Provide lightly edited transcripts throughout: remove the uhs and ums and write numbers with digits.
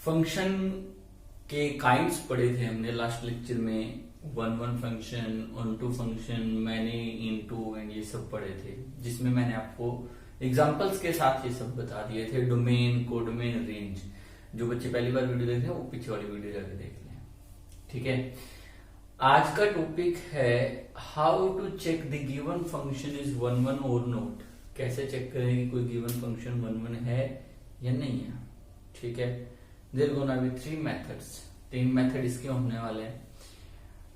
Function के kinds पढ़े थे हमने लास्ट लेक्चर में। One one function, onto function, many, into and ये सब पढ़े थे, जिसमें मैंने आपको एग्जांपल्स के साथ ये सब बता दिए थे। Domain, codomain, range. जो बच्चे पहली बार वीडियो देख रहे हैं वो पीछे वाली वीडियो जाके देख लें। ठीक है, आज का टॉपिक है how to check the given function is one one और नॉट। कैसे चेक करें कि कोई गिवन फंक्शन वन वन है या नहीं है। ठीक है, there gonna be 3 methods. 3 method इसके होने वाले हैं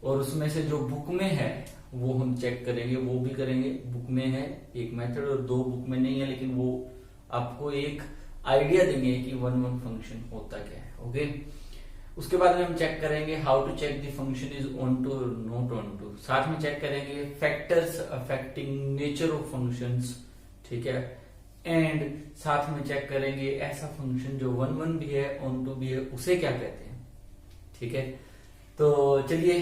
और उसमें से जो बुक में है वो हम चेक करेंगे, वो भी करेंगे। बुक में है एक मेथड और 2 बुक में नहीं है, लेकिन वो आपको एक आइडिया देंगे कि वन वन फंक्शन होता क्या है। ओके, उसके बाद में हम चेक करेंगे how to check the function is onto और नॉट ऑन टू। साथ में चेक करेंगे factors affecting nature of functions. ठीक है, एंड साथ में चेक करेंगे ऐसा फंक्शन जो वन वन भी है, ऑन टू भी है, उसे क्या कहते हैं। ठीक है, तो चलिए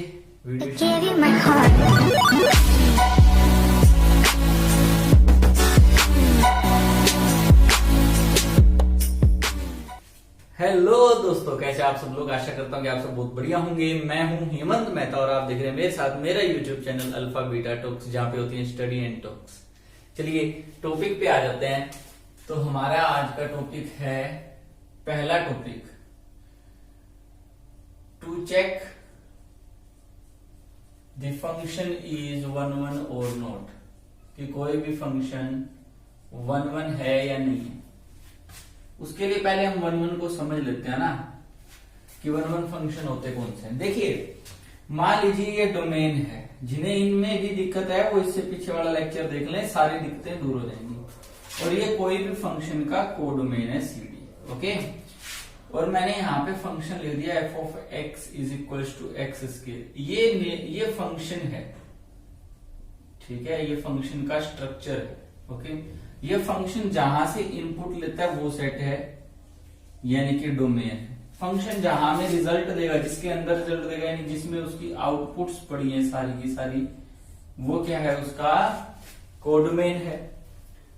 वीडियो। हेलो दोस्तों, कैसे आप सब लोग। आशा करता हूँ कि आप सब बहुत बढ़िया होंगे। मैं हूं हेमंत मेहता और आप देख रहे हैं मेरे साथ मेरा YouTube channel alpha beta talks, जहां पे होती है स्टडी एंड टॉक्स। चलिए टॉपिक पे आ जाते हैं। तो हमारा आज का टॉपिक है, पहला टॉपिक, to check the function is one one और नॉट, कि कोई भी फंक्शन वन वन है या नहीं है। उसके लिए पहले हम वन वन को समझ लेते हैं ना, कि वन वन फंक्शन होते कौन से हैं। देखिए, मान लीजिए ये डोमेन है। जिन्हें इनमें भी दिक्कत है वो इससे पीछे वाला लेक्चर देख लें, सारी दिक्कतें दूर हो जाएंगी। और ये कोई भी फंक्शन का कोडोमेन है, CD। ओके, और मैंने यहाँ पे फंक्शन लिख दिया f of x is equal to x square. ये फंक्शन है। ठीक है, ये फंक्शन का स्ट्रक्चर है। ओके, ये फंक्शन जहां से इनपुट लेता है वो सेट है, यानी कि डोमेन। फंक्शन जहां में रिजल्ट देगा, जिसके अंदर रिजल्ट देगा, यानी जिसमें उसकी आउटपुट्स पड़ी है सारी की सारी, वो क्या है, उसका कोडोमेन है।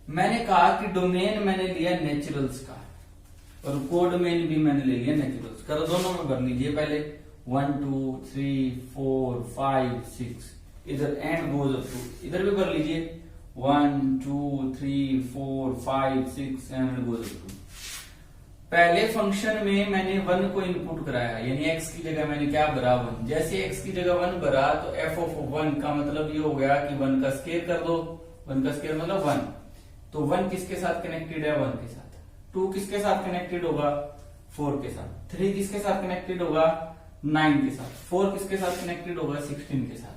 मैंने कहा कि डोमेन मैंने लिया नेचुरल्स का और कोडोमेन भी मैंने ले लिया नेचुरल्स का। तो दोनों में भर लीजिए पहले 1 2 3 4 5 6, इधर एंड गोज अप टू, इधर भी भर लीजिए 1 2 3 4 5 6 एंड गोज अप टू। पहले फंक्शन में मैंने 1 को इनपुट कराया, यानी x की जगह मैंने क्या भरा, 1। जैसे x की जगह 1 भरा तो f ऑफ 1 का मतलब ये हो गया कि 1 का स्क्वायर कर दो। 1 का स्क्वायर मतलब 1। तो 1 किसके साथ कनेक्टेड है, 1 के साथ। 2 किसके साथ कनेक्टेड होगा, 4 के साथ। 3 किसके साथ कनेक्टेड होगा, 9 के साथ। 4 किसके साथ कनेक्टेड होगा, 16 के साथ।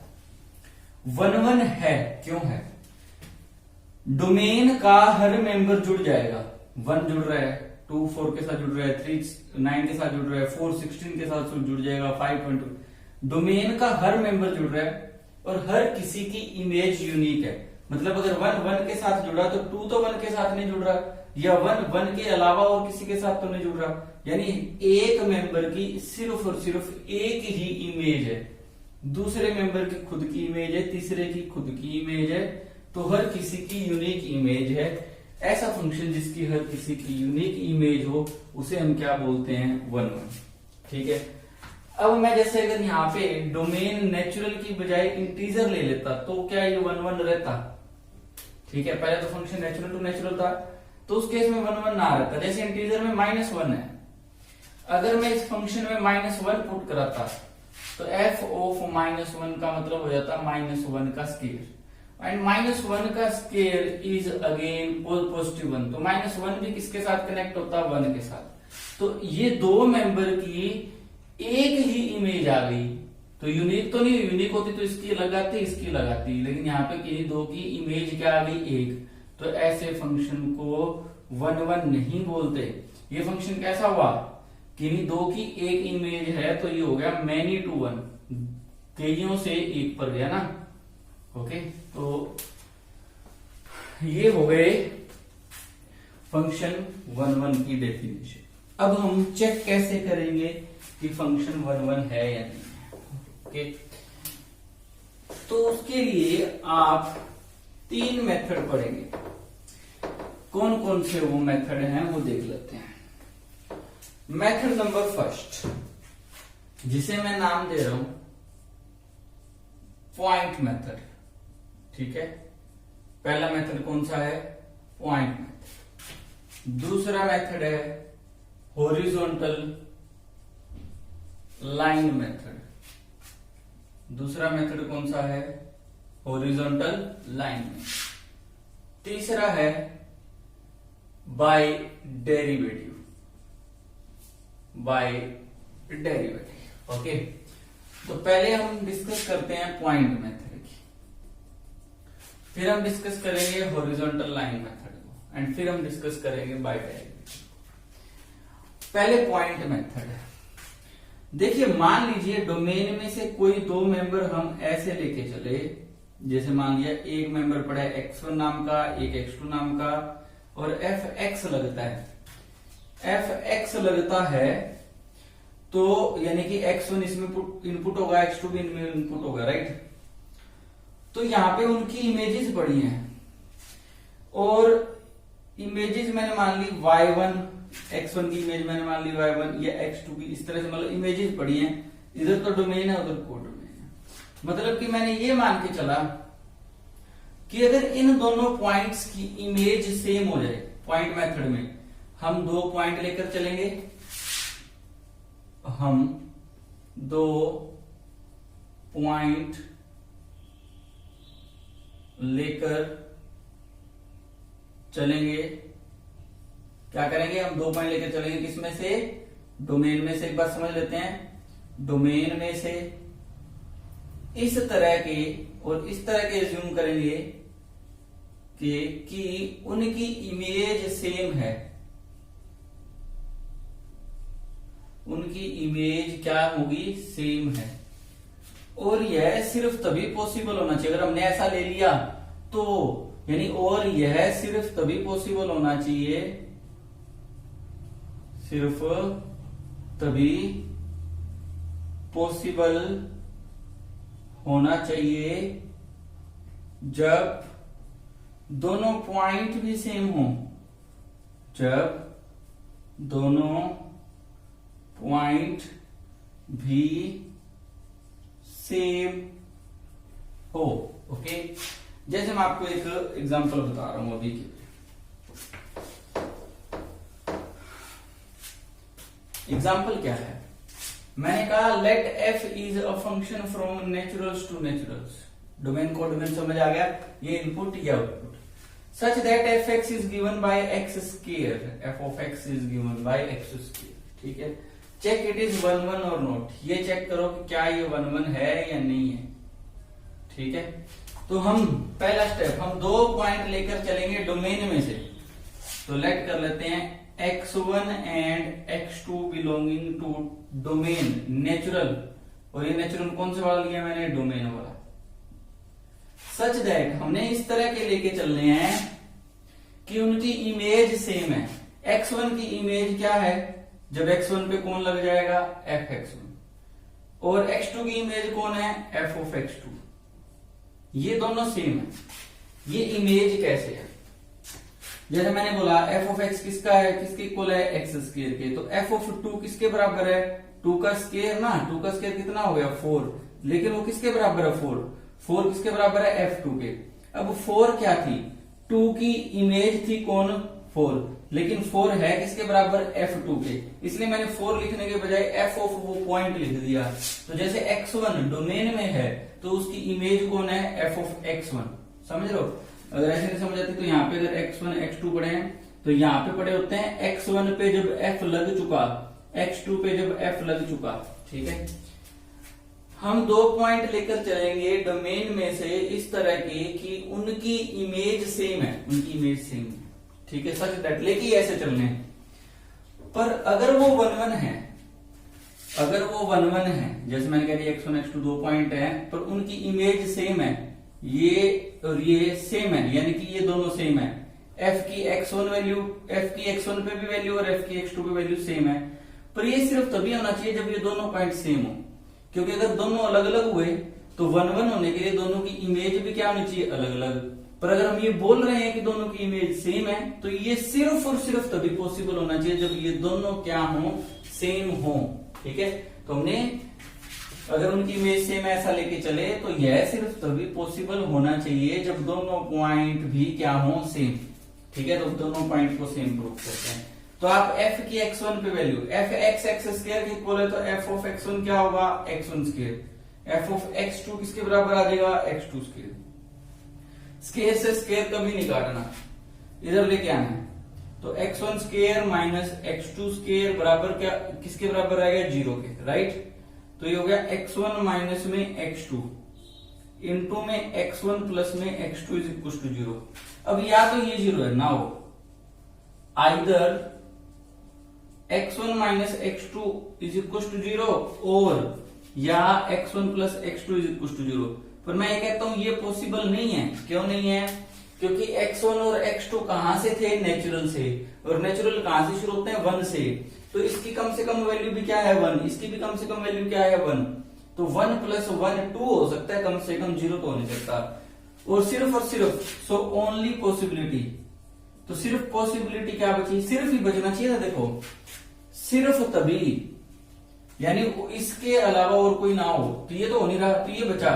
1 1 है, क्यों है, डोमेन का हर मेंबर जुड़ जाएगा। 1 जुड़ रहा है, 2 4 के साथ जुड़ रहा है, 3 9 के साथ जुड़ रहा है, 4 16 के साथ जुड़ जाएगा, 5 20। डोमेन का हर मेंबर जुड़ रहा है और हर किसी की इमेज यूनिक है। मतलब अगर 1 1 के साथ जुड़ा तो 2 तो 1 के साथ नहीं जुड़ रहा, या 1 1 के अलावा और किसी के साथ तो नहीं जुड़ रहा। यानी एक मेंबर की सिर्फ और सिर्फ एक ही इमेज है, दूसरे मेंबर की खुद की इमेज है, तीसरे की खुद की इमेज है। तो हर किसी की यूनिक इमेज है। ऐसा फंक्शन जिसकी हर किसी की यूनिक इमेज हो उसे हम क्या बोलते हैं, वन वन। ठीक है, अब मैं जैसे अगर यहाँ पे डोमेन नेचुरल की बजाय इंटीजर ले लेता तो क्या ये वन वन रहता। ठीक है, पहले तो फंक्शन नेचुरल टू नेचुरल था, तो उस केस में वन वन ना रहता। जैसे इंटीजर में -1 है, अगर मैं इस फंक्शन में -1 पुट कराता तो f ऑफ -1 का मतलब हो जाता -1 का स्क्वायर, एंड -1 का स्क्वायर इज अगेन पॉजिटिव 1। तो -1 भी किसके साथ कनेक्ट होता है, 1 के साथ। तो ये 2 मेंबर की एक ही इमेज आ गई। तो यूनिक तो नहीं, यूनिक होती तो इसकी लगाती, इसकी लगाती, लेकिन यहाँ पे किन्हीं 2 की इमेज क्या आ गई, 1। तो ऐसे फंक्शन को वन वन नहीं बोलते। ये फंक्शन कैसा हुआ, किन्हीं 2 की एक इमेज है, तो ये हो गया मैनी टू 1, कईयों से एक पर गया ना। ओके, तो ये हो गए फंक्शन वन वन की डेफिनेशन। अब हम चेक कैसे करेंगे कि फंक्शन वन वन है या नहीं है। ओके, तो उसके लिए आप 3 मेथड पढ़ेंगे। कौन कौन से वो मेथड हैं वो देख लेते हैं। मेथड नंबर फर्स्ट, जिसे मैं नाम दे रहा हूं पॉइंट मेथड। ठीक है, पहला मेथड कौन सा है? Point method. दूसरा मेथड है हॉरिजॉन्टल लाइन मेथड। दूसरा मेथड कौन सा है? Horizontal line method. तीसरा है by derivative. By derivative. Okay, तो पहले हम डिस्कस करते हैं पॉइंट मेथड की, फिर हम डिस्कस करेंगे हॉरिजॉन्टल लाइन मेथड को, एंड फिर हम डिस्कस करेंगे बाय डेरिवेटिव। पहले पॉइंट मेथड। देखिए, मान लीजिए डोमेन में से कोई दो मेंबर हम ऐसे लेके चले, जैसे मान लिया एक मेंबर पड़ा है x1 नाम का, एक x2 नाम का, और fx लगता है। fx लगता है तो यानी कि x1 इसमें इनपुट होगा, x2 भी इनमें इनपुट होगा, राइट। तो यहां पे उनकी इमेजेस पड़ी हैं, और इमेजेस मैंने मान ली y1, x1 की इमेज मैंने मान ली y1 या x2 की, इस तरह से मतलब इमेजेस पड़ी हैं। इधर तो डोमेन है, उधर कोड डोमेन है। मतलब कि मैंने ये मान के चला कि अगर इन दोनों पॉइंट्स की इमेज सेम हो जाए, पॉइंट मेथड में हम दो पॉइंट लेकर चलेंगे, हम दो पॉइंट लेकर चलेंगे। क्या करेंगे? हम दो पॉइंट लेकर चलेंगे, किसमें से? डोमेन में से। एक बात समझ लेते हैं, डोमेन में से इस तरह के और इस तरह के ज्यूम करेंगे कि उनकी इमेज सेम है। उनकी इमेज क्या होगी? सेम है। और यह सिर्फ तभी पॉसिबल होना चाहिए, अगर हमने ऐसा ले लिया तो, यानी और यह सिर्फ तभी पॉसिबल होना चाहिए, सिर्फ तभी पॉसिबल होना चाहिए जब दोनों पॉइंट भी सेम हो। जब दोनों पॉइंट भी सेम हो। ओके, जैसे मैं आपको एक एग्जांपल बता रहा हूं अभी के। एग्जाम्पल क्या है? मैंने कहा let f is a function from naturals to naturals. Domain को डोमेन समझ आ गया, ये इनपुट या output. Such that fx is given by x square. f of x is given by x square. ठीक है, चेक इट इज 1 1 और not. ये चेक करो कि क्या ये 1 1 है या नहीं है। ठीक है, तो हम पहला स्टेप, हम दो पॉइंट लेकर चलेंगे डोमेन में से। तो लेट कर लेते हैं x1 and x2 belonging to domain natural, और ये नेचुरल कौन से वाला लिया मैंने? डोमेन वाला। सच दैट हमने इस तरह के लेके चलने हैं कि उनकी इमेज सेम है। x1 की इमेज क्या है? जब x1 पे कौन लग जाएगा? fx1। और x2 की इमेज कौन है? f of x2। ये दोनों सेम है। ये इमेज कैसे है? जैसे मैंने बोला f of x किसका है? किसके इक्वल है? x स्क्वायर के। तो f of 2 किसके बराबर है? 2 का स्क्वायर ना। 2 का स्क्वायर कितना हो गया? 4। लेकिन वो किसके बराबर है? 4। 4 किसके बराबर है? f2 के। अब 4 क्या थी? 2 की इमेज थी कौन? 4। लेकिन 4 है किसके बराबर? f2 के। इसलिए मैंने 4 लिखने के बजाय f of वो पॉइंट लिख दिया। तो जैसे x1 डोमेन में है तो उसकी इमेज कौन है? f of x1। समझ लो। अगर ऐसे नहीं समझ आती तो यहाँ पे अगर x1 x2 पड़े हैं तो यहाँ पे पड़े होते हैं x1 पे जब f लग चुका, x2 पे जब f लग चुका। ठीक है, हम दो पॉइंट लेकर चलेंगे डोमेन में से इस तरह के कि उनकी इमेज सेम है। उनकी इमेज सेम है। ठीक है, सच दैट लेके ऐसे चलने हैं। पर अगर वो 1 1 है, अगर वो 1 1 है, जैसे मैंने कह दिया x1 x2 दो पॉइंट हैं पर उनकी इमेज सेम है, ये और ये सेम है, यानी कि ये दोनों सेम है। f की x1 वैल्यू, f की x1 पे भी वैल्यू और f की x2 पे वैल्यू सेम है। पर ये सिर्फ तभी होना चाहिए जब ये दोनों पॉइंट सेम हो, क्योंकि अगर दोनों अलग अलग हुए तो 1 1 होने के लिए दोनों की इमेज भी क्या होनी चाहिए? अलग अलग। पर अगर हम ये बोल रहे हैं कि दोनों की इमेज सेम है तो ये सिर्फ और सिर्फ तभी पॉसिबल होना चाहिए जब ये दोनों क्या हो? सेम हो, ठीक है। तो हमने अगर उनकी इमेज सेम ऐसा लेके चले तो यह सिर्फ तभी पॉसिबल होना चाहिए जब दोनों पॉइंट भी क्या हो, सेम, ठीक है। तो दोनों पॉइंट को सेम प्रूव करते हैं। तो आप f की x1 पे वैल्यू f x स्क्वायर के इक्वल है तो f ऑफ x1 क्या होगा, x1 square, f of x2 किसके बराबर आ जाएगा, x2 स्क्वायर। स्क्वायर से स्क्वायर कभी नहीं काटना, इधर लेके आना है। तो x1 square minus x2 square बराबर क्या, किसके बराबर आएगा, 0 के, राइट। तो ये हो गया x1 माइनस में x2 इंटू में x1 प्लस में x2 इज इक्वल टू 0। अब या तो ये 0 है, now either x1 minus x2 is equal to 0 और या x1 plus x2 is equal to 0। पर मैं ये कहता हूं ये पॉसिबल नहीं है। क्यों नहीं है, क्योंकि x1 और x2 कहां से थे, नेचुरल से, और नेचुरल कहां से शुरू होते हैं, 1 से। तो इसकी कम से कम वैल्यू भी क्या है, 1, इसकी भी कम से कम वैल्यू क्या है, 1। तो 1 प्लस 1 2 हो सकता है, कम से कम 0 तो हो नहीं सकता। और सिर्फ सो ओनली पॉसिबिलिटी, तो सिर्फ पॉसिबिलिटी क्या बची, सिर्फ ही बचना चाहिए था। देखो सिर्फ तभी, यानी इसके अलावा और कोई ना हो, तो ये तो हो नहीं रहा, तो ये बचा,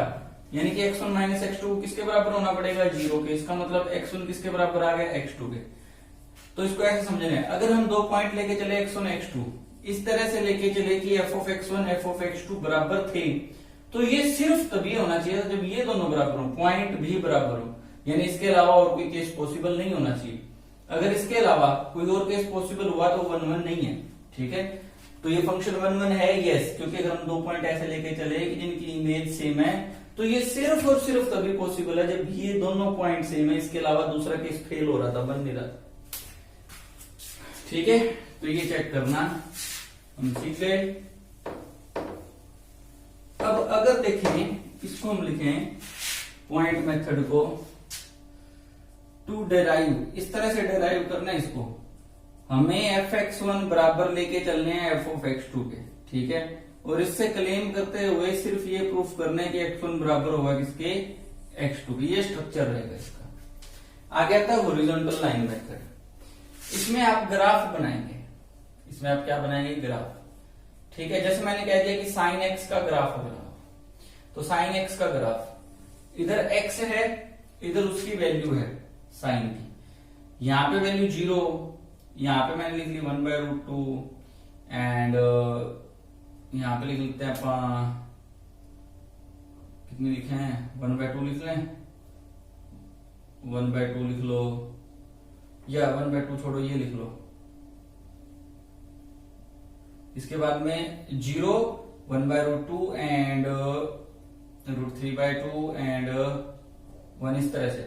यानी कि x1 माइनस x2 किसके बराबर होना पड़ेगा, 0 के। इसका मतलब x1 किसके बराबर आ गया, x2 के। तो इसको ऐसे समझना है, अगर हम 2 पॉइंट लेके चले x1 x2, इस तरह से लेके चले कि f of x1 f of x2 बराबर थे, तो ये सिर्फ तभी होना चाहिए जब ये दोनों बराबर हो, पॉइंट भी बराबर हो, यानी इसके अलावा और कोई केस पॉसिबल नहीं होना चाहिए। अगर इसके अलावा कोई और केस पॉसिबल हुआ तो 1 1 नहीं है, ठीक है। तो ये फंक्शन 1 1 है, यस, क्योंकि अगर हम 2 पॉइंट ऐसे लेके चले कि जिनकी इमेज सेम है, तो ये सिर्फ और सिर्फ तभी पॉसिबल है जब ये दोनों पॉइंट सेम है, इसके अलावा दूसरा केस फेल हो रहा था, बन नहीं रहा था, ठीक है। तो ये चेक करना हम सीख गए। अब अगर देखें इसको हम लिखें पॉइंट मेथड को, टू डेराइव, इस तरह से डेराइव करना है इसको, हमें fx1 बराबर लेके चलने हैं f ऑफ x2 के, ठीक है। और इससे क्लेम करते हुए सिर्फ ये प्रूफ करना है कि x1 बराबर होगा किसके, x2 के। ये स्ट्रक्चर रहेगा इसका। आगे आता है हॉरिजॉन्टल लाइन मेथड। इसमें आप ग्राफ बनाएंगे, इसमें आप क्या बनाएंगे, ग्राफ, ठीक है। जैसे मैंने कह दिया कि साइन x का ग्राफ बनाओ, तो साइन x का ग्राफ, इधर x है, इधर उसकी वैल्यू है साइन की, यहां पे वैल्यू 0, यहां पे मैंने लिख ली 1/√2 एंड यहां पे लिख लेते हैं अपन, कितने लिखे हैं, 1/2 लिख लें, 1/2 लिख लो, या 1/2 छोड़ो, ये लिख लो। इसके बाद में 0 1/√2 एंड √3/2 एंड 1, इस तरह से।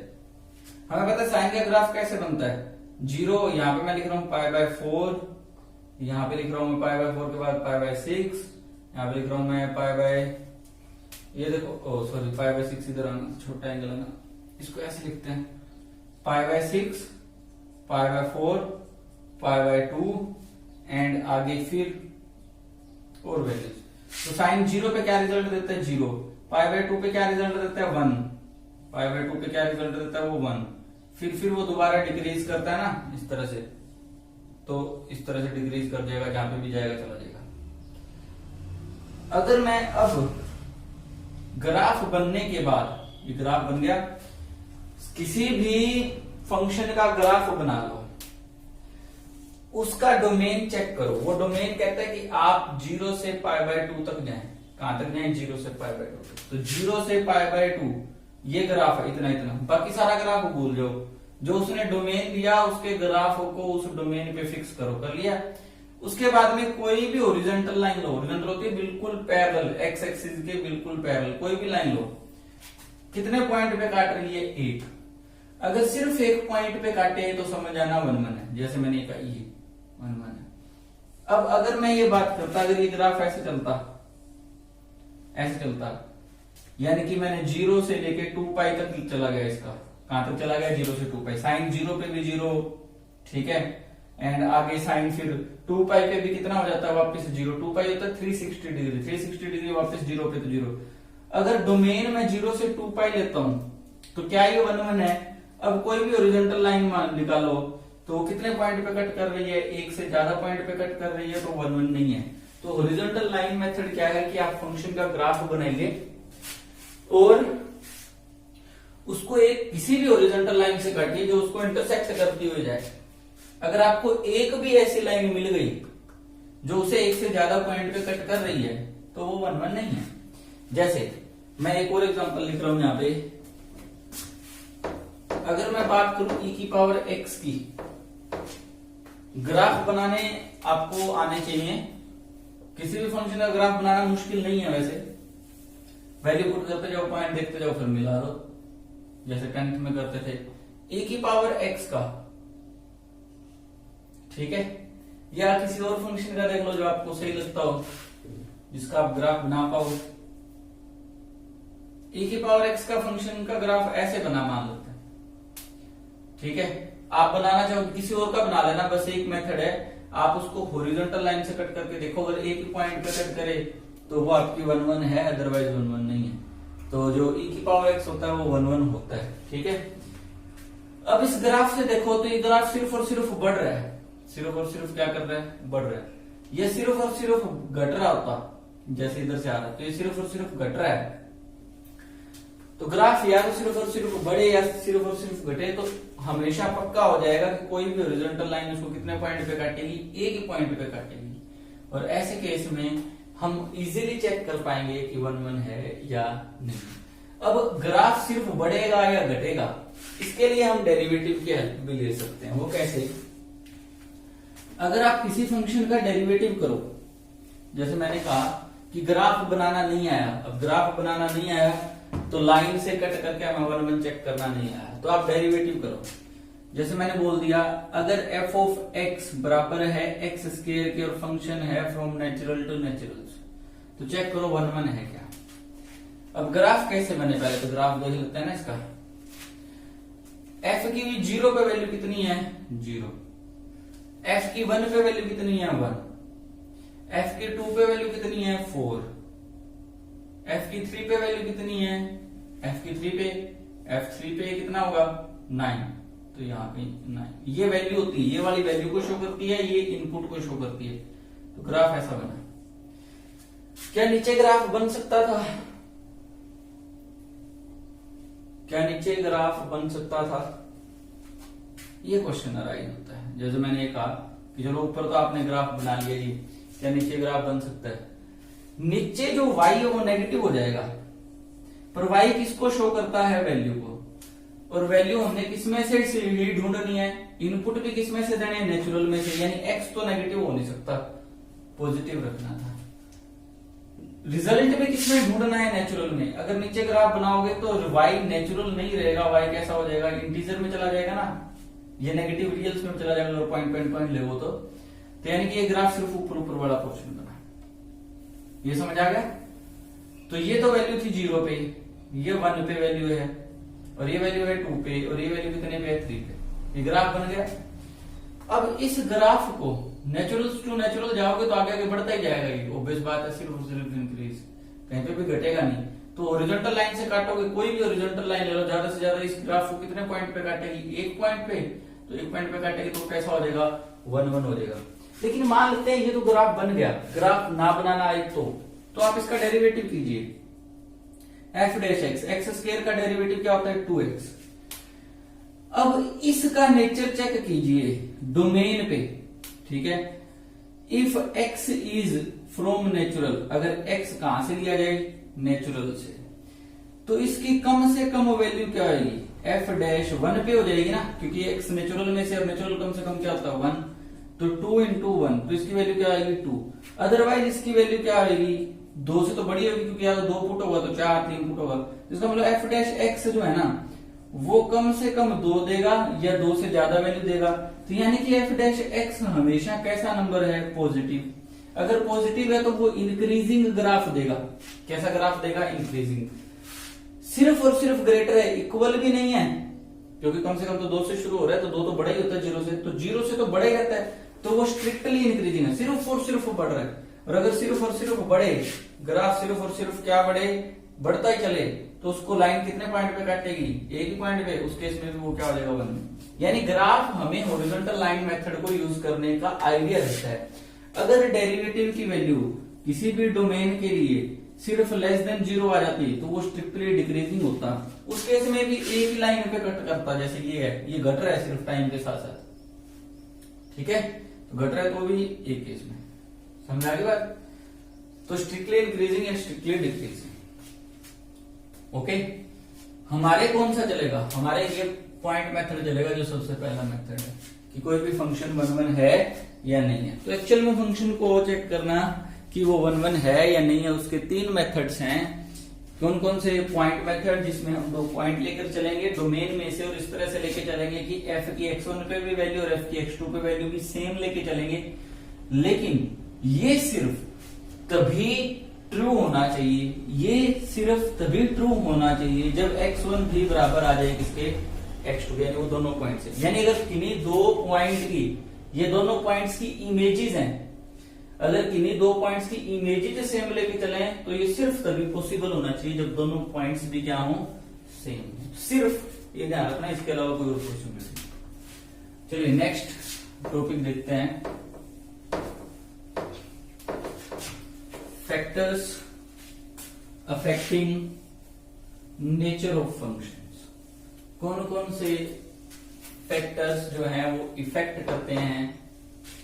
हमें पता है साइन का ग्राफ कैसे बनता है, 0 यहां पे मैं लिख रहा हूं π/4, यहां पे लिख रहा हूं मैं π/4 के बाद π/6, यहां पे लिख रहा हूं मैं ये देखो, सॉरी π/6 इधर आना, छोटा एंगल है ना, इसको ऐसे लिखते हैं π/6 π/4 π/2 एंड आगे फिर और वैल्यूज। तो साइन 0 पे क्या रिजल्ट देता है, 0, π/2 पे क्या रिजल्ट देता है, 1, π/2 पे क्या रिजल्ट देता है, वो 1, फिर वो दोबारा डिक्रीज करता है ना, इस तरह से। तो इस तरह से डिक्रीज कर जाएगा, जहां पे भी जाएगा चला जाएगा। अगर मैं अब ग्राफ बनने के बाद, ये ग्राफ बन गया, किसी भी फंक्शन का ग्राफ बना लो, उसका डोमेन चेक करो। वो डोमेन कहता है कि आप 0 से π/2 तक जाएं। कहां तक जाएं, 0 से π/2 तक। तो 0 से π/2 ये ग्राफ है, इतना इतना, बाकी सारा ग्राफ भूल जाओ। जो उसने डोमेन दिया उसके ग्राफ को उस डोमेन पे फिक्स करो, कर लिया। उसके बाद में कोई भी ओरिजेंटल लाइन लो, ओरिजेंटल होती है बिल्कुल पैरेलल, एक्स एक्सिस के बिल्कुल पैरेलल, कोई भी लाइन लो। कितने पॉइंट पे काट रही है, 1। अगर सिर्फ एक पॉइंट पे काटे तो समझ आना 1 1 है, जैसे मैंने कहा ये 1 1 है। अब अगर मैं ये बात करता, अगर ये ग्राफ ऐसे चलता, यानी कि मैंने 0 से लेके 2π तक चला गया, इसका कहां तक चला गया, 0 से 2π। साइन 0 पे भी 0, ठीक है, एंड आगे साइन फिर 2π पे भी कितना हो जाता है, वापस 0, 2π होता है 360 डिग्री, 360 डिग्री वापस 0 पे तो 0। अगर डोमेन में 0 से 2π लेता हूं तो क्या ये 1 1 है। अब कोई भी ओरिजेंटल लाइन मान निकालो, तो वो कितने पॉइंट पे कट कर रही है, एक से ज्यादा पॉइंट पे कट कर रही है, तो 1 1 नहीं है। तो हॉरिजॉन्टल लाइन मेथड क्या है कि आप फंक्शन का ग्राफ बनाएंगे और उसको एक किसी भी हॉरिजॉन्टल लाइन से काटिए जो उसको इंटरसेक्ट करती हुई जाए। अगर आपको एक भी ऐसी लाइन मिल गई जो उसे एक से ज्यादा पॉइंट पे कट कर रही है तो वो 1 1 नहीं है। जैसे मैं एक और एग्जांपल लिख रहा हूं यहां पे, अगर मैं बात करूं e की पावर x की, ग्राफ बनाने आपको आने चाहिए। किसी भी फंक्शन का ग्राफ बनाना मुश्किल नहीं है वैसे, वैल्यू पुट करते जाओ, पॉइंट देखते जाओ, फिर मिला दो, जैसे 10th में करते थे। e की पावर x का, ठीक है, या किसी और फंक्शन का देख लो जो आपको सही लगता हो, जिसका आप ग्राफ बना पाओ। e की पावर x का फंक्शन का ग्राफ ऐसे बना मान लेते हैं, ठीक है। आप बनाना चाहो किसी और का बना लेना, बस एक मेथड है, आप उसको हॉरिजॉन्टल लाइन से कट करके देखो, अगर एक ही पॉइंट पे कट करे तो वो आपकी 1 1 है, अदरवाइज 1 1 नहीं है। तो जो e की पावर x होता है वो 1 1 होता है, ठीक है। अब इस ग्राफ से देखो तो ये ग्राफ सिर्फ और सिर्फ बढ़ रहा है, सिर्फ और सिर्फ क्या कर रहा है, बढ़ रहा है। ये सिर्फ और सिर्फ घट रहा होता, जैसे इधर से आ रहा है, तो ये सिर्फ और सिर्फ घट रहा है। तो ग्राफ या तो सिर्फ और सिर्फ बढ़े या सिर्फ और सिर्फ घटे, तो हमेशा पक्का हो जाएगा कि कोई भी हॉरिजॉन्टल लाइन उसको कितने पॉइंट पे काटेगी, एक ही पॉइंट पे काटेगी। और ऐसे केस में हम इजीली चेक कर पाएंगे कि 1 1 है या नहीं। अब ग्राफ सिर्फ बढ़ेगा या घटेगा, इसके लिए हम डेरिवेटिव की हेल्प भी ले सकते हैं। वो कैसे? अगर आप किसी फंक्शन का डेरिवेटिव करो, जैसे मैंने कहा कि ग्राफ बनाना नहीं आया, अब ग्राफ बनाना नहीं आया तो लाइन से कट करके हमें 1 1 चेक करना नहीं आया, तो आप डेरिवेटिव करो। जैसे मैंने बोल दिया, अगर f ऑफ x बराबर है x स्क्वायर के और फंक्शन है फ्रॉम नेचुरल टू नेचुरल, तो चेक करो 1 1 है क्या। अब ग्राफ कैसे बने, पहले तो ग्राफ देख लेते हैं ना इसका। f की 0 पे वैल्यू कितनी है, 0। f की 1 पे वैल्यू कितनी है, 1। f की 2 पे वैल्यू कितनी है, 4। f की 3 पे वैल्यू कितनी है, f की 3 पे, f3 पे कितना होगा, 9। तो यहाँ पे 9 ये वैल्यू होती है, ये वाली वैल्यू को शो करती है, ये इनपुट को शो करती है। तो ग्राफ ऐसा बना। क्या नीचे ग्राफ बन सकता था, क्या नीचे ग्राफ बन सकता था, ये क्वेश्चन अराइज होता है। जैसे मैंने कहा कि चलो ऊपर तो आपने ग्राफ बना लिया जी, क्या नीचे ग्राफ बन सकता है? नीचे जो y है वो नेगेटिव हो जाएगा, पर y किसको शो करता है, वैल्यू को। और वैल्यू हमने किसमें से ही ढूंढनी है, इनपुट भी किसमें से देने हैं, नेचुरल में से, यानी x तो नेगेटिव हो नहीं सकता, पॉजिटिव रखना था। रिजल्ट भी किसमें ढूंढना है, नेचुरल में। अगर नीचे ग्राफ बनाओगे तो y नेचुरल नहीं रहेगा, y कैसा हो जाएगा, इंटीजर में चला जाएगा ना, ये नेगेटिव रियल्स में चला जाएगा, और पॉइंट ले वो तो यानी कि ये ग्राफ सिर्फ ऊपर ऊपर वाला पोर्शन बना। ये समझ आ गया? तो ये तो वैल्यू थी 0 पे, ये 1 पे वैल्यू है, और ये वैल्यू है 2 पे, और ये वैल्यू कितने पे है, 3 पे। ये ग्राफ बन गया। अब इस ग्राफ को नेचुरल टू नेचुरल जाओगे तो आगे आगे बढ़ता ही जाएगा, ये ऑब्वियस बात है, सिर्फ इंक्रीज, कहीं पे भी घटेगा नहीं। तो हॉरिजॉन्टल लाइन से काटोगे, कोई भी हॉरिजॉन्टल लाइन ले लो, ज्यादा से ज्यादा इस ग्राफ को कितने पॉइंट पे काटेगी, 1 पॉइंट पे। तो 1 पॉइंट पे काटेगी तो कैसा हो जाएगा, 1 1 हो जाएगा। लेकिन मान लेते हैं ये तो ग्राफ बन गया, ग्राफ ना बनाना आए तो आप इसका डेरिवेटिव कीजिए। f dash x, x square का डेरिवेटिव क्या होता है, 2x। अब इसका नेचर चेक कीजिए डोमेन पे, ठीक है। If x is from natural, अगर x कहां से लिया जाए, नेचुरल से, तो इसकी कम से कम वैल्यू क्या आएगी, f डैश 1 पे हो जाएगी ना, क्योंकि x नेचुरल में से, और नेचुरल कम से कम क्या होता है, 1। तो 2 इंटू 1, तो इसकी वैल्यू क्या आएगी, 2। अदरवाइज इसकी वैल्यू क्या आएगी, 2 से तो बड़ी होगी, क्योंकि या तो 2 फुट होगा तो 4 3 फुट होगा। इसका मतलब f डैश x जो है ना, वो कम से कम 2 देगा या 2 से ज्यादा वैल्यू देगा। तो यानी कि f डैश x हमेशा कैसा नंबर है, पॉजिटिव। अगर पॉजिटिव है तो वो इंक्रीजिंग ग्राफ देगा। कैसा ग्राफ देगा, इंक्रीजिंग। सिर्फ और सिर्फ ग्रेटर है, इक्वल भी नहीं है, क्योंकि कम से कम तो 2 से शुरू हो रहा है, तो 2 तो बड़ा ही होता है 0 से, तो 0 से तो बड़ा ही रहता है, तो वो स्ट्रिक्टली इंक्रीजिंग है, सिर्फ और सिर्फ बढ़ रहा है। और अगर सिर्फ और सिर्फ बढ़े, ग्राफ सिर्फ और सिर्फ क्या बढ़े, बढ़ता ही चले, तो उसको लाइन कितने पॉइंट पे काटेगी, एक ही पॉइंट पे, उस केस में भी वो क्या हो जाएगा 1। यानी ग्राफ हमें हॉरिजॉन्टल लाइन मेथड को यूज करने का आइडिया रहता है। अगर डेरिवेटिव की वैल्यू किसी भी डोमेन के लिए सिर्फ लेस देन 0 आ जाती तो वो स्ट्रिक्टली डिक्रीजिंग होता, उस केस में भी एक ही लाइन पे कट करता, जैसे ये है, ये घट रहा है सिर्फ टाइम के साथ साथ, ठीक है, तो घट रहा है तो भी एक केस में, समझ आ गई बात। तो स्ट्रिक्टली इंक्रीजिंग या स्ट्रिक्टली डिक्रीजिंग, ओके। हमारे कौन सा चलेगा, हमारे ये पॉइंट मेथड चलेगा, जो सबसे पहला मेथड है कि कोई भी फंक्शन 1 1 है या नहीं है। तो एक्चुअल में फंक्शन को चेक करना कि वो 1 1 है या नहीं है, उसके 3 मेथड्स हैं। कौन कौन से, पॉइंट मेथड जिसमें हम 2 पॉइंट लेकर चलेंगे डोमेन में से और इस तरह से लेके चलेंगे कि f की x1 पे भी वैल्यू और f की x2 पे वैल्यू भी सेम लेके चलेंगे। लेकिन ये सिर्फ तभी ट्रू होना चाहिए, ये सिर्फ तभी ट्रू होना चाहिए जब x1 भी बराबर आ जाए किसके, x2, यानी वो दोनों पॉइंट से। यानी अगर किन्हीं 2 पॉइंट की, ये दोनों पॉइंट्स की इमेजेस हैं, अगर किन्हीं 2 पॉइंट्स की इमेजेस सेम लेके चले तो ये सिर्फ तभी पॉसिबल होना चाहिए जब दोनों पॉइंट्स भी क्या हो, सेम। सिर्फ ये ध्यान रखना, इसके अलावा कोई और पॉसिबिलिटी। चलिए नेक्स्ट टॉपिक देखते हैं, factors affecting nature of functions. कौन कौन से फैक्टर्स जो हैं वो इफेक्ट करते हैं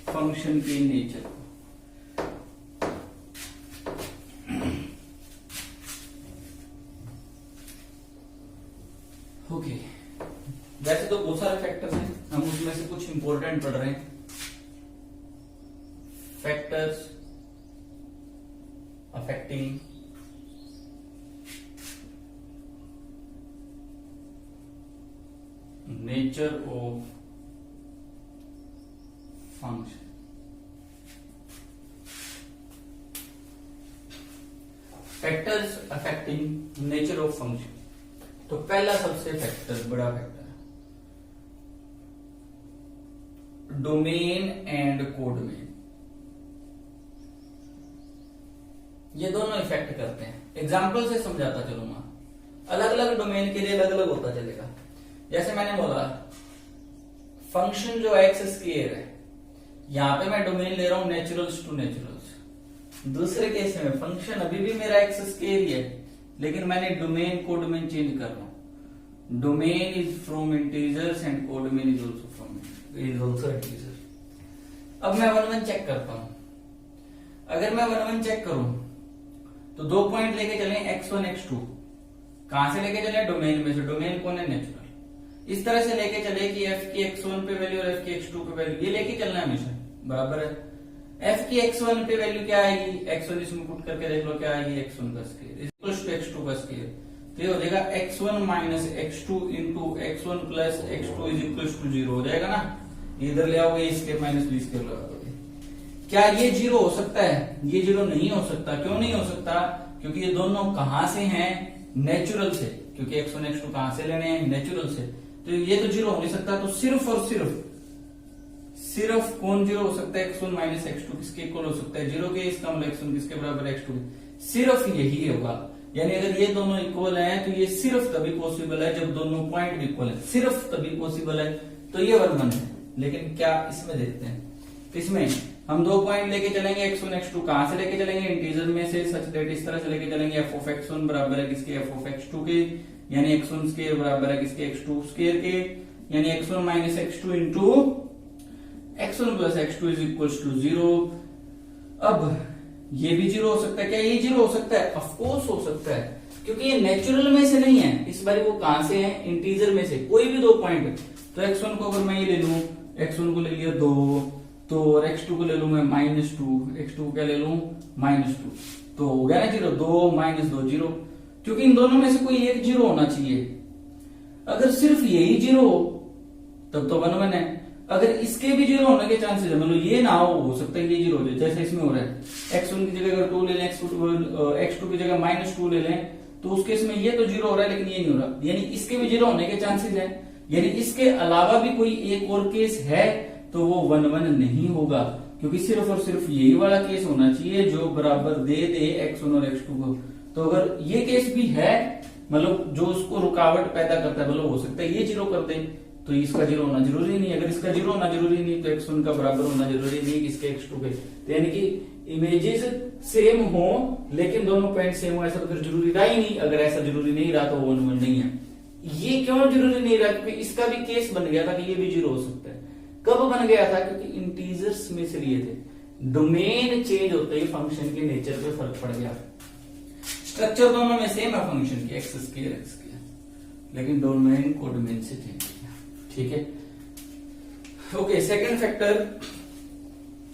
फंक्शन के नेचर को। ओके, वैसे तो बहुत सारे फैक्टर्स हैं, हम उसमें से कुछ इंपॉर्टेंट पढ़ रहे हैं। Factors affecting nature of function. Factors affecting nature of function. तो पहला सबसे फैक्टर, बड़ा फैक्टर, डोमेन एंड कोडोमेन। ये दोनों इफेक्ट करते हैं। एग्जाम्पल से समझाता चलूंगा, अलग अलग डोमेन के लिए अलग अलग होता चलेगा। जैसे मैंने बोला फंक्शन जो एक्स स्क्वायर है, यहां पे मैं डोमेन ले रहा हूं नेचुरल्स टू नेचुरल्स। दूसरे केस में फंक्शन अभी भी मेरा एक्स स्क्वायर ही है, लेकिन मैंने डोमेन कोडोमेन चेंज कर रहा हूं। Domain is from integers and codomain is also integer. अब मैं 1 1 चेक करता हूं। अगर मैं 1 1 चेक करूं तो 2 पॉइंट लेके चले x1 x2। कहां से लेके चले, डोमेन में से। डोमेन कौन है, नेचुरल। इस तरह से लेके चले कि f की x1 पे वैल्यू और f की x2 पे वैल्यू, ये लेके चलना है हमेशा, बराबर है। f की x1 पे वैल्यू क्या आएगी, x1 इसमें पुट करके देख लो क्या आएगी, x1 का स्क्वायर इक्वल्स टू x2 का स्क्वायर। तो ये हो जाएगा x1 minus x2 into x1 plus x2 is equals to 0 हो जाएगा ना। इधर ले आओगे इसके माइनस बी स्क्वायर लगा दोगे। क्या ये 0 हो सकता है, ये 0 नहीं हो सकता। क्यों नहीं हो सकता, क्योंकि ये दोनों कहां से हैं, नेचुरल से। क्योंकि x1 x2 कहां से लेने हैं, नेचुरल से। तो ये तो 0 हो नहीं सकता। तो सिर्फ और सिर्फ कौन 0 हो सकता है, x1 माइनस x2 किसके इक्वल हो सकता है, 0 के। इसका मतलब x1 किसके बराबर है, x2 के। सिर्फ यही होगा। यानी अगर ये दोनों इक्वल हैं तो ये सिर्फ तभी पॉसिबल है जब दोनों पॉइंट भी इक्वल है, सिर्फ तभी पॉसिबल है। तो ये 1 1 है। लेकिन क्या इसमें देखते हैं, इसमें हम 2 पॉइंट लेके चलेंगे x1 x2। कहां से लेके चलेंगे, इंटीजर में से, सच दैट इस तरह से लेके चलेंगे f of x1 बराबर है किसके, f of x2 के। यानी x1 स्क्वायर बराबर है किसके, x2 स्क्वायर के। यानी x1 minus x2 into x1 plus x2 is equal to 0। अब ये भी 0 हो सकता है। क्या ये 0 हो सकता है, ऑफकोर्स हो सकता है, क्योंकि ये नेचुरल में से नहीं है। इस बार वो कहां से है, इंटीजर में से। कोई भी 2 पॉइंट, तो x1 को अगर मैं ये ले लूं, x1 को ले लिया 2, तो और x2 को ले लूं मैं -2, x2 को क्या ले लूं -2, तो हो गया ना 0। 2 -2 0, क्योंकि इन दोनों में से कोई एक 0 होना चाहिए। अगर सिर्फ यही 0 हो तब तो 1 1 है। अगर इसके भी 0 होने के चांसेस है, मतलब ये ना हो सकता है ये 0 हो जाए, जैसे इसमें हो रहा है। x1 की जगह अगर 2 ले लें, x2 की जगह -2 ले लें, तो उस केस में ये तो 0 हो रहा है, लेकिन ये नहीं हो रहा। यानी इसके भी 0 होने के चांसेस है। यानी इसके अलावा भी कोई एक और केस है तो वो 1 1 नहीं होगा, क्योंकि सिर्फ और सिर्फ यही वाला केस होना चाहिए जो बराबर दे दे x1 और x2 को। तो अगर ये केस भी है मतलब जो उसको रुकावट पैदा करता है, मतलब हो सकता है ये जीरो कर दे, तो इसका जीरो होना जरूरी नहीं। अगर इसका जीरो होना जरूरी नहीं तो x1 का बराबर होना जरूरी नहीं कि इसके x2 के। तो यानी कि इमेजेस सेम हो लेकिन दोनों पॉइंट सेम हो, ऐसा तो फिर जरूरी रहा ही नहीं। अगर ऐसा जरूरी नहीं रहा तो वो 1 1 नहीं है। ये क्यों जरूरी नहीं रहा? क्योंकि इसका भी केस बन गया था कि ये भी जीरो हो सकता है। कब बन गया था? क्योंकि इंटीजर्स में से लिए थे। डोमेन चेंज होते ही फंक्शन के नेचर पे फर्क पड़ गया। स्ट्रक्चर दोनों में सेम है फंक्शन की, एक्स स्क्वायर, लेकिन डोमेन को डोमेन से चेंज किया। ठीक है, okay. Second factor,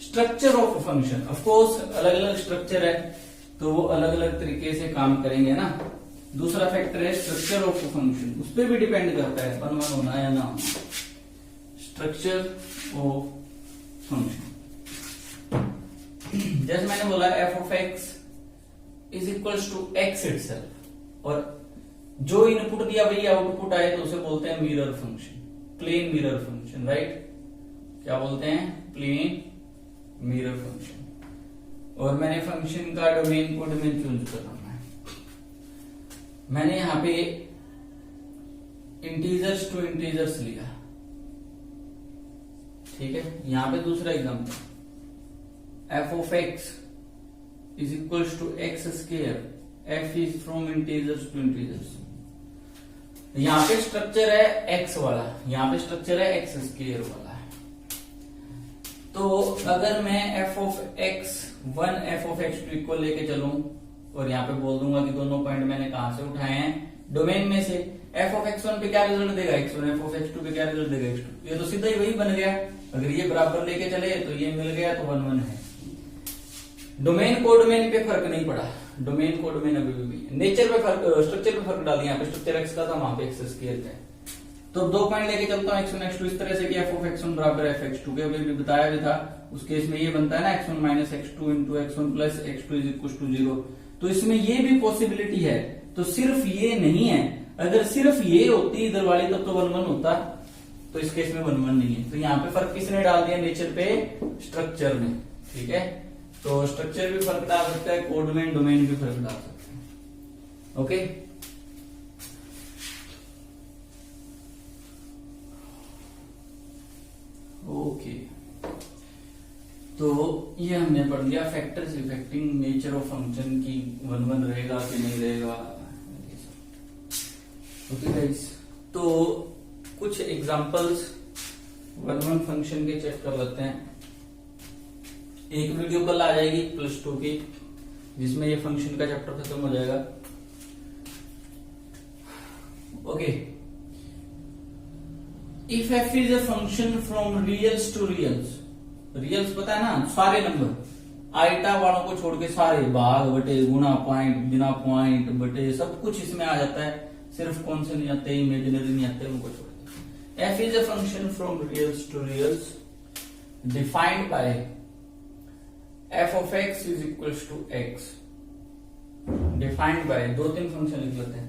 structure of function. Of course अलग अलग स्ट्रक्चर है तो वो अलग अलग तरीके से काम करेंगे ना। दूसरा फैक्टर है स्ट्रक्चर ऑफ फंक्शन, उस पर भी डिपेंड करता है 1 1 होना या ना। स्ट्रक्चर ऑफ फंक्शन, जैसे मैंने बोला F of x is equals to X itself, और जो इनपुट दिया वही आउटपुट आए तो उसे बोलते हैं mirror function, plane mirror function, right. क्या बोलते हैं? Plane mirror function. और मैंने फंक्शन का डोमेन को डोमेन चूज करना है। मैंने यहां पे इंटीजर्स टू इंटीजर्स लिया, ठीक है। यहां पे दूसरा example, F of x is equals to x square, F is from integers to integers. यहां पे स्ट्रक्चर है एक्स वाला, यहां पे स्ट्रक्चर है एक्स स्क्वायर वाला। तो अगर मैं F of x 1 F of x 2 equal लेके चलूं और यहां पे बोल दूंगा कि दोनों पॉइंट मैंने कहां से उठाए हैं? डोमेन में से। एफ ऑफ x1 पे क्या रिजल्ट देगा? x1। एफ ऑफ x2 पे क्या रिजल्ट देगा? x2। ये तो सीधा ही वही बन गया। अगर ये बराबर लेके चले तो ये मिल गया तो 1 1 है। डोमेन को डोमेन पे फर्क नहीं पड़ा, डोमेन को डोमेन अभी भी। नेचर पे फर्क, स्ट्रक्चर पे फर्क डाल दिया। यहाँ पे स्ट्रक्चर एक्स का था, वहां पे एक्स स्क्वायर का है। तो 2 पॉइंट लेके चलता हूँ x1 x2 इस तरह से कि एफ ऑफ x1 बराबर एफ x2 के। अभी भी बताया भी था उस केस में ये बनता है ना x1 minus x2 into x1 plus x2 is equal to 0। तो इसमें ये भी पॉसिबिलिटी है। तो सिर्फ ये नहीं है, अगर सिर्फ ये होती इधर वाली तब तो 1 1 होता, तो इस केस में 1 1 नहीं है। तो यहाँ पे फर्क किसने डाल दिया? नेचर पे स्ट्रक्चर ने, ठीक है। तो स्ट्रक्चर भी फर्क डाल सकता है, कोड में डोमेन भी फर्क डाल सकते हैं। Okay, okay. तो ये हमने पढ़ लिया factors effecting nature of function की, 1 1 रहेगा कि नहीं रहेगा। ओके गाइस, तो कुछ एग्जांपल्स 1 1 फंक्शन के चेक कर लेते हैं। एक वीडियो कल आ जाएगी +2 की, जिसमें ये फंक्शन का चैप्टर खत्म हो जाएगा। Okay, if f is a function from reals to reals, reals पता है ना, सारे नंबर, आइटा वालों को छोड़ के सारे, भाग बटे गुणा पॉइंट बिना पॉइंट बटे सब कुछ इसमें आ जाता है। सिर्फ कौन से नहीं आते, इमेजिनरी नहीं आते, उनको छोड़ के। F is a function from reals to reals defined by f of x is equal to x. Defined by 2-3 function लिख लेते हैं।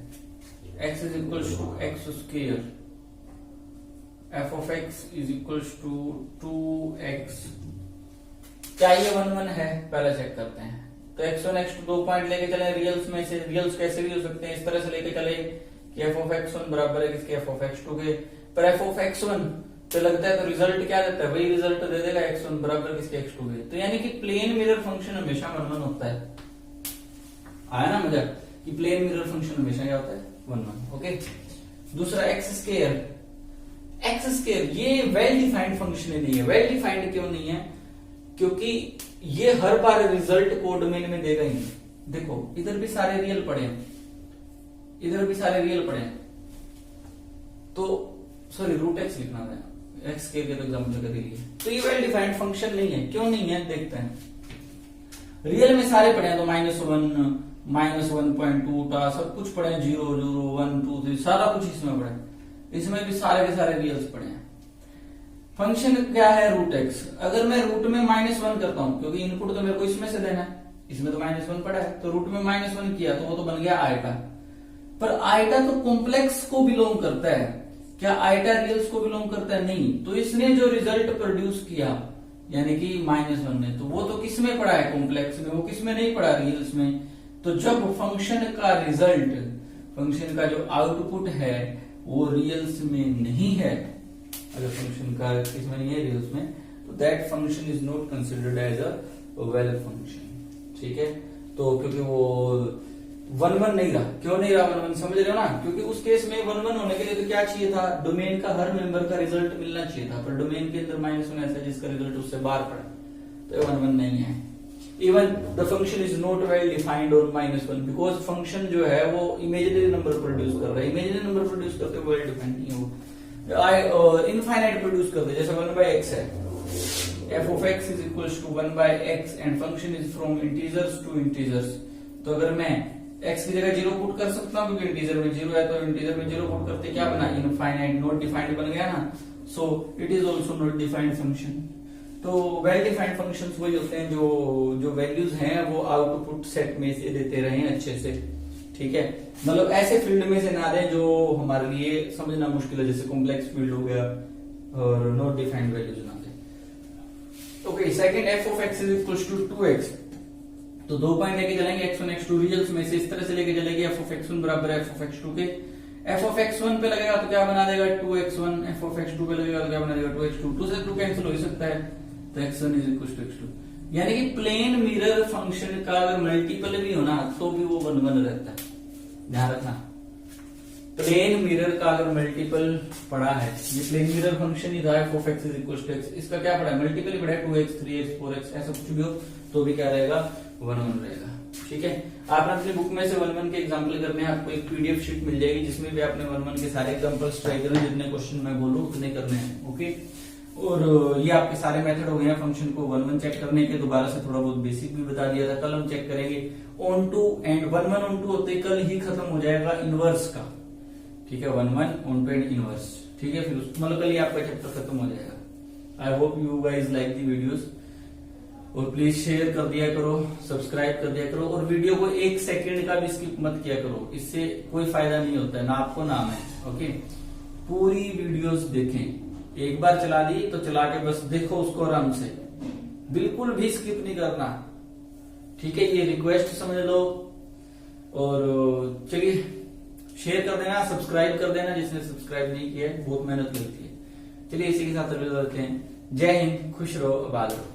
X is equal to x square, f of x is equal to 2x। क्या ये 1 1 है? पहले check करते हैं। तो x1 x2 2 पॉइंट लेके चले रियल्स में से। रियल्स कैसे भी हो सकते हैं, इस तरह से लेके चले कि एफ ऑफ x1 बराबर है किसके? एफ ऑफ x2 के। पर एफ ऑफ x1 तो लगता है तो रिजल्ट क्या देता है? वही रिजल्ट दे देगा x1 बराबर किसके? x2 के। तो यानी कि प्लेन मिरर फंक्शन हमेशा 1 1 होता है। आया ना मजा कि प्लेन मिरर फंक्शन हमेशा क्या होता है? 1 1। ओके, दूसरा एक्स स्क्वायर। एक्स स्क्वायर ये वेल डिफाइंड फंक्शन नहीं है। वेल डिफाइंड क्यों नहीं है? क्योंकि ये हर बार रिजल्ट को डोमेन में देगा ही नहीं। देखो इधर भी सारे रियल पड़े हैं, इधर भी सारे रियल पड़े हैं, तो सॉरी रूट एक्स लिखना था, एक्स के तो एग्जाम्पल के लिए। तो ये वेल डिफाइंड फंक्शन नहीं है। क्यों नहीं है? देखते हैं। रियल में सारे पड़े हैं, तो -1 -1.2 सब कुछ पड़े हैं, 0 0 1 2 3 सारा कुछ इसमें पड़े हैं। इसमें भी सारे के सारे रियल्स पड़े हैं। फंक्शन क्या है? Root X. अगर मैं रूट में -1 करता हूं, क्योंकि इनपुट तो मेरे को इसमें से देना है, इसमें तो -1 पड़ा है, तो रूट में -1 किया तो वो तो बन गया आइटा। पर आइटा तो कॉम्प्लेक्स को बिलोंग करता है। क्या आइटा रियल्स को बिलोंग करता है? नहीं। तो इसने जो रिजल्ट प्रोड्यूस किया यानी कि -1 ने, तो वो तो किस में पड़ा है? कॉम्प्लेक्स में। वो किस में नहीं पड़ा? रियल्स में। तो जब फंक्शन का रिजल्ट फंक्शन का जो आउटपुट है वो रियल्स में नहीं है, अगर फंक्शन का इसमें नहीं है रियल्स में, तो that function is not considered as a well function. ठीक है, तो क्योंकि वो 1 1 नहीं रहा, क्यों नहीं रहा 1 1 समझ रहे हो ना, क्योंकि उस केस में 1 1 होने के लिए तो क्या चाहिए था, डोमेन का हर मेंबर का रिजल्ट मिलना चाहिए था, पर डोमेन के अंदर -1 ऐसा जिसका रिजल्ट उससे बाहर पड़ा, तो 1 1 नहीं है। Even the function is not well defined on -1 because function जो है वो इमेजिनरी नंबर प्रोड्यूस कर रहा है, इमेजिनरी नंबर प्रोड्यूस करते वेल डिफाइंड नहीं हो, इनफाइनाइट प्रोड्यूस करते, जैसे 1/x है, f of x is equals to 1/x and function is from integers to integers, तो अगर मैं x की जगह 0 पुट कर सकता हूँ क्योंकि इंटीजर में 0 है, तो इंटीजर में 0 पुट करते क्या बना, इनफाइनाइट नॉट डिफाइंड बन गया ना, so it is also not defined function. तो वेल डिफाइंड फंक्शंस वही होते हैं जो वैल्यूज हैं वो आउटपुट सेट में से देते रहे अच्छे से। ठीक है, मतलब ऐसे फील्ड में से ना दें जो हमारे लिए समझना मुश्किल है, जैसे कॉम्प्लेक्स फील्ड हो गया, और नॉट डिफाइंड वैल्यूज ना दें। Okay, second f of x is equals to 2x, तो 2 पॉइंट लेके चलेंगे x1 x2 रिजल्ट्स में से, इस तरह से लेके चलेंगे f of x1 बराबर f of x2 के, f of x1 पे लगेगा तो क्या बना देगा 2x1, f of x2 पे लगेगा तो क्या बना देगा 2x2, 2 से 2 कैंसिल हो ही सकता है, तो x1 is equals to x2, यानी कि प्लेन मिरर फंक्शन का अगर मल्टीपल भी हो ना तो भी वो 1 1 रहता है, ध्यान रखना। प्लेन मिरर का अगर मल्टीपल पड़ा है, ये प्लेन मिरर फंक्शन ही था f of x is equals to x, इसका क्या पड़ा है, मल्टीपल ही पड़ा है, 2x 3x 4x ऐसा कुछ भी हो तो भी क्या रहेगा 1 1 रहेगा। ठीक है, आपने अपनी बुक में से 1 1 के एग्जाम्पल करने हैं, आपको एक पीडीएफ शीट मिल जाएगी जिसमें भी आपने 1 1 के सारे एग्जाम्पल्स ट्राई करने, जितने क्वेश्चन मैं बोलूं उतने करने हैं। ओके, और ये आपके सारे मेथड हो गए हैं फंक्शन को 1 1 चेक करने के, दोबारा से थोड़ा बहुत बेसिक भी बता दिया था, कल हम चेक करेंगे onto and 1 1 onto होते कल ही खत्म हो जाएगा इनवर्स का। ठीक है, 1 1 ऑन टू एंड इनवर्स, ठीक है, फिर मतलब कल ही आपका चैप्टर खत्म हो जाएगा। I hope you guys like the videos, और प्लीज शेयर कर दिया करो, सब्सक्राइब कर दिया करो, और वीडियो को 1 सेकंड का भी स्किप मत किया करो, इससे कोई फायदा नहीं होता है, ना आपको ना मैं। ओके, पूरी वीडियोस देखें, एक बार चला दी तो चला के बस देखो उसको आराम से, बिल्कुल भी स्किप नहीं करना। ठीक है, ये रिक्वेस्ट समझ लो, और चलिए शेयर कर देना, सब्सक्राइब कर देना जिसने सब्सक्राइब नहीं किया है, बहुत मेहनत लगती है। चलिए इसी के साथ रखते हैं, जय हिंद, खुश रहो, आबाद रहो।